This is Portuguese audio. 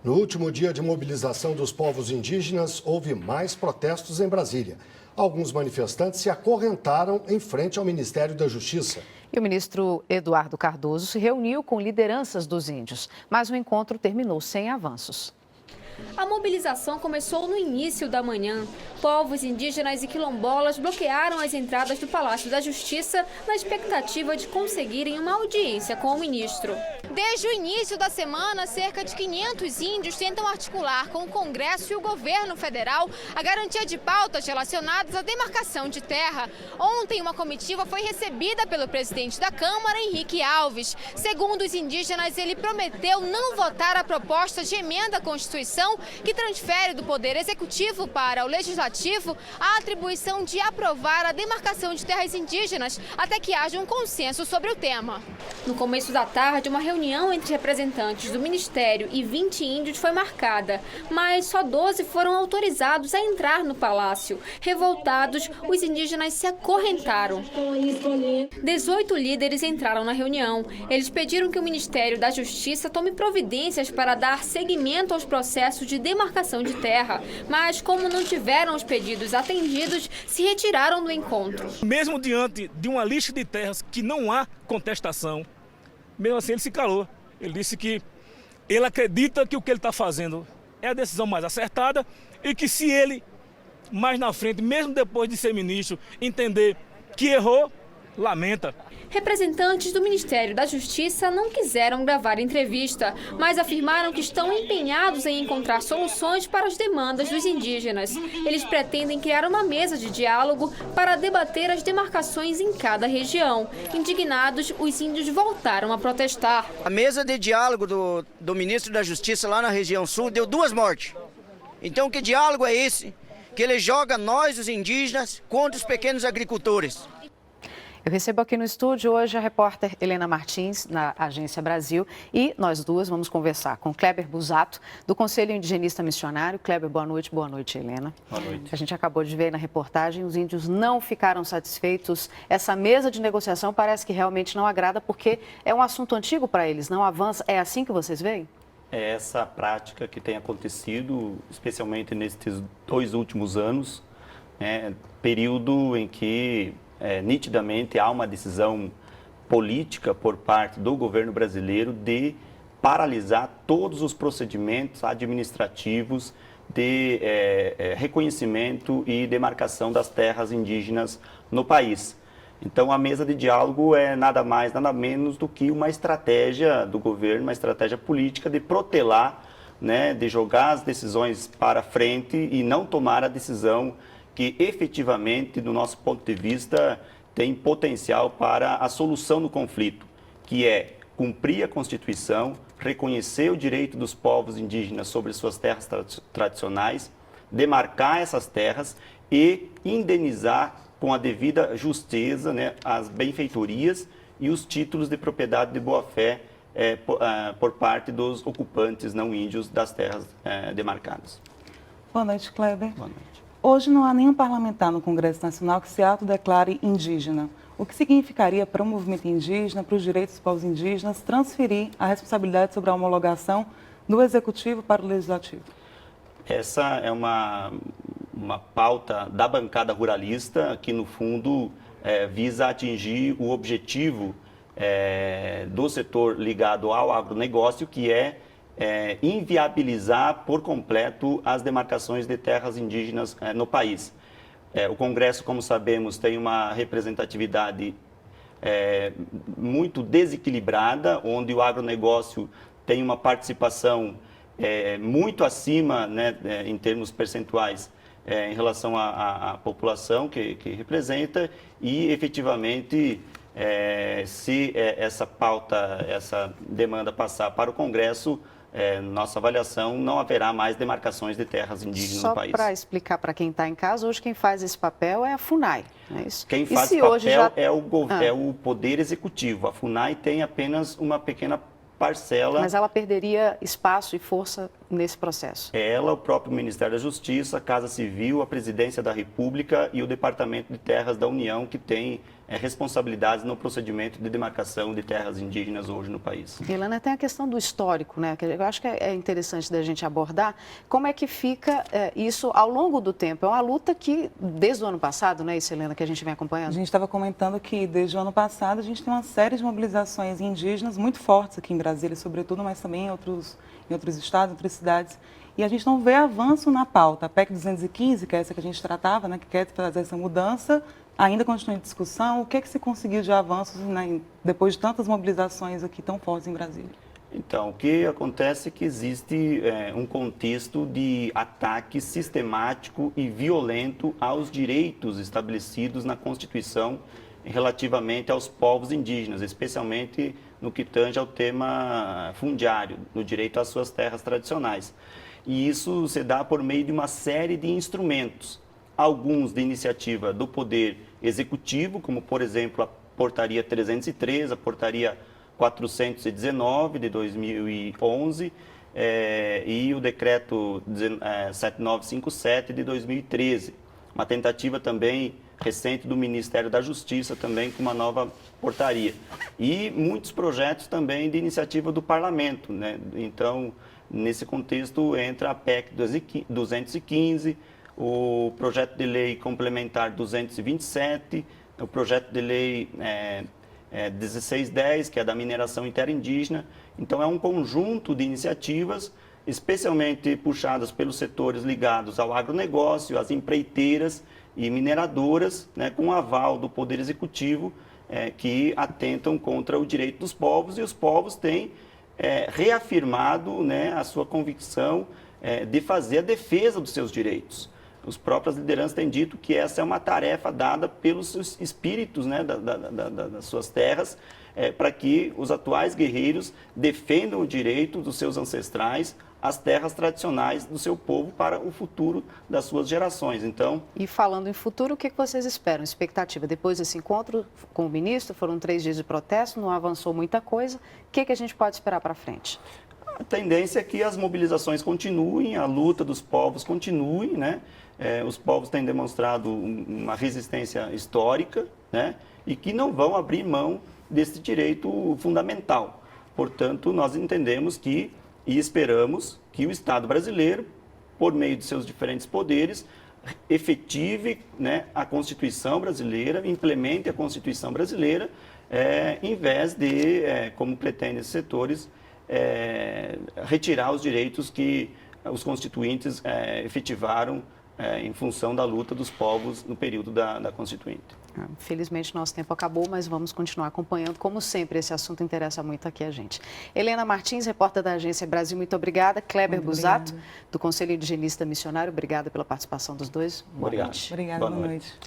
No último dia de mobilização dos povos indígenas, houve mais protestos em Brasília. Alguns manifestantes se acorrentaram em frente ao Ministério da Justiça. E o ministro Eduardo Cardoso se reuniu com lideranças dos índios, mas o encontro terminou sem avanços. A mobilização começou no início da manhã. Povos indígenas e quilombolas bloquearam as entradas do Palácio da Justiça na expectativa de conseguirem uma audiência com o ministro. Desde o início da semana, cerca de 500 índios tentam articular com o Congresso e o governo federal a garantia de pautas relacionadas à demarcação de terra. Ontem, uma comitiva foi recebida pelo presidente da Câmara, Henrique Alves. Segundo os indígenas, ele prometeu não votar a proposta de emenda à Constituição que transfere do Poder Executivo para o Legislativo a atribuição de aprovar a demarcação de terras indígenas até que haja um consenso sobre o tema. No começo da tarde, uma reunião entre representantes do Ministério e 20 índios foi marcada, mas só 12 foram autorizados a entrar no palácio. Revoltados, os indígenas se acorrentaram. 18 líderes entraram na reunião. Eles pediram que o Ministério da Justiça tome providências para dar seguimento aos processos de demarcação de terra, mas como não tiveram os pedidos atendidos, se retiraram do encontro. Mesmo diante de uma lista de terras que não há contestação, mesmo assim ele se calou. Ele disse que ele acredita que o que ele está fazendo é a decisão mais acertada e que se ele, mais na frente, mesmo depois de ser ministro, entender que errou, lamenta. Representantes do Ministério da Justiça não quiseram gravar entrevista, mas afirmaram que estão empenhados em encontrar soluções para as demandas dos indígenas. Eles pretendem criar uma mesa de diálogo para debater as demarcações em cada região. Indignados, os índios voltaram a protestar. A mesa de diálogo do ministro da Justiça lá na região sul deu 2 mortes. Então que diálogo é esse? Que ele joga nós, os indígenas, contra os pequenos agricultores. Eu recebo aqui no estúdio hoje a repórter Helena Martins, na Agência Brasil, e nós duas vamos conversar com Kleber Busato, do Conselho Indigenista Missionário. Kleber, boa noite. Boa noite, Helena. Boa noite. A gente acabou de ver na reportagem, os índios não ficaram satisfeitos. Essa mesa de negociação parece que realmente não agrada, porque é um assunto antigo para eles, não avança. É assim que vocês veem? É essa prática que tem acontecido, especialmente nesses 2 últimos anos, período em que nitidamente há uma decisão política por parte do governo brasileiro de paralisar todos os procedimentos administrativos de reconhecimento e demarcação das terras indígenas no país. Então, a mesa de diálogo é nada mais, nada menos do que uma estratégia do governo, uma estratégia política de protelar, de jogar as decisões para frente e não tomar a decisão que efetivamente, do nosso ponto de vista, tem potencial para a solução do conflito, que é cumprir a Constituição, reconhecer o direito dos povos indígenas sobre suas terras tradicionais, demarcar essas terras e indenizar com a devida justeza as benfeitorias e os títulos de propriedade de boa-fé por parte dos ocupantes não índios das terras demarcadas. Boa noite, Kleber. Boa noite. Hoje não há nenhum parlamentar no Congresso Nacional que se autodeclare indígena. O que significaria para o movimento indígena, para os direitos dos povos indígenas, transferir a responsabilidade sobre a homologação do Executivo para o Legislativo? Essa é uma pauta da bancada ruralista que, no fundo, visa atingir o objetivo do setor ligado ao agronegócio, que é inviabilizar por completo as demarcações de terras indígenas no país. O Congresso, como sabemos, tem uma representatividade muito desequilibrada, onde o agronegócio tem uma participação muito acima, em termos percentuais, em relação à população que representa e, efetivamente, se essa pauta, essa demanda passar para o Congresso, nossa avaliação, não haverá mais demarcações de terras indígenas no país. Só para explicar para quem está em casa, hoje quem faz esse papel é a FUNAI, não é isso? Quem faz esse papel é o Poder Executivo. A FUNAI tem apenas uma pequena parcela... Mas ela perderia espaço e força nesse processo? Ela, o próprio Ministério da Justiça, a Casa Civil, a Presidência da República e o Departamento de Terras da União, que tem responsabilidades no procedimento de demarcação de terras indígenas hoje no país. Helena, tem a questão do histórico, né? Que eu acho que é interessante da gente abordar. Como é que fica isso ao longo do tempo? É uma luta que, desde o ano passado, né, isso, Helena, que a gente vem acompanhando? A gente estava comentando que, desde o ano passado, a gente tem uma série de mobilizações indígenas muito fortes aqui em Brasília, sobretudo, mas também em outros estados, em outras cidades. E a gente não vê avanço na pauta. A PEC 215, que é essa que a gente tratava, né, que quer fazer essa mudança, ainda continua em discussão. O que se conseguiu de avanços, né, depois de tantas mobilizações aqui tão fortes em Brasília? Então, o que acontece é que existe um contexto de ataque sistemático e violento aos direitos estabelecidos na Constituição relativamente aos povos indígenas, especialmente no que tange ao tema fundiário, no direito às suas terras tradicionais. E isso se dá por meio de uma série de instrumentos, alguns de iniciativa do Poder Executivo, como, por exemplo, a Portaria 303, a Portaria 419 de 2011 e o Decreto 7957 de 2013. Uma tentativa também recente do Ministério da Justiça, também com uma nova portaria. E muitos projetos também de iniciativa do Parlamento, né? Então, nesse contexto, entra a PEC 215, o projeto de lei complementar 227, o projeto de lei 1610, que é da mineração interindígena. Então, é um conjunto de iniciativas, especialmente puxadas pelos setores ligados ao agronegócio, às empreiteiras e mineradoras, né, com aval do Poder Executivo, que atentam contra o direito dos povos, e os povos têm reafirmado, né, a sua convicção de fazer a defesa dos seus direitos. Os próprias lideranças têm dito que essa é uma tarefa dada pelos espíritos, né, das suas terras, para que os atuais guerreiros defendam o direito dos seus ancestrais às terras tradicionais do seu povo para o futuro das suas gerações. Então, e falando em futuro, o que vocês esperam? Expectativa? Depois desse encontro com o ministro, foram 3 dias de protesto, não avançou muita coisa. O que a gente pode esperar para frente? A tendência é que as mobilizações continuem, a luta dos povos continue, né? Os povos têm demonstrado uma resistência histórica, né? E que não vão abrir mão desse direito fundamental. Portanto, nós entendemos que e esperamos que o Estado brasileiro, por meio de seus diferentes poderes, efetive, né, a Constituição brasileira, implemente a Constituição brasileira, em vez de, como pretendem esses setores, retirar os direitos que os constituintes efetivaram em função da luta dos povos no período da Constituinte. Infelizmente, nosso tempo acabou, mas vamos continuar acompanhando. Como sempre, esse assunto interessa muito aqui a gente. Helena Martins, repórter da Agência Brasil, muito obrigada. Kleber Busato, do Conselho Indigenista Missionário, obrigada pela participação dos dois. Boa noite. Obrigada, boa noite.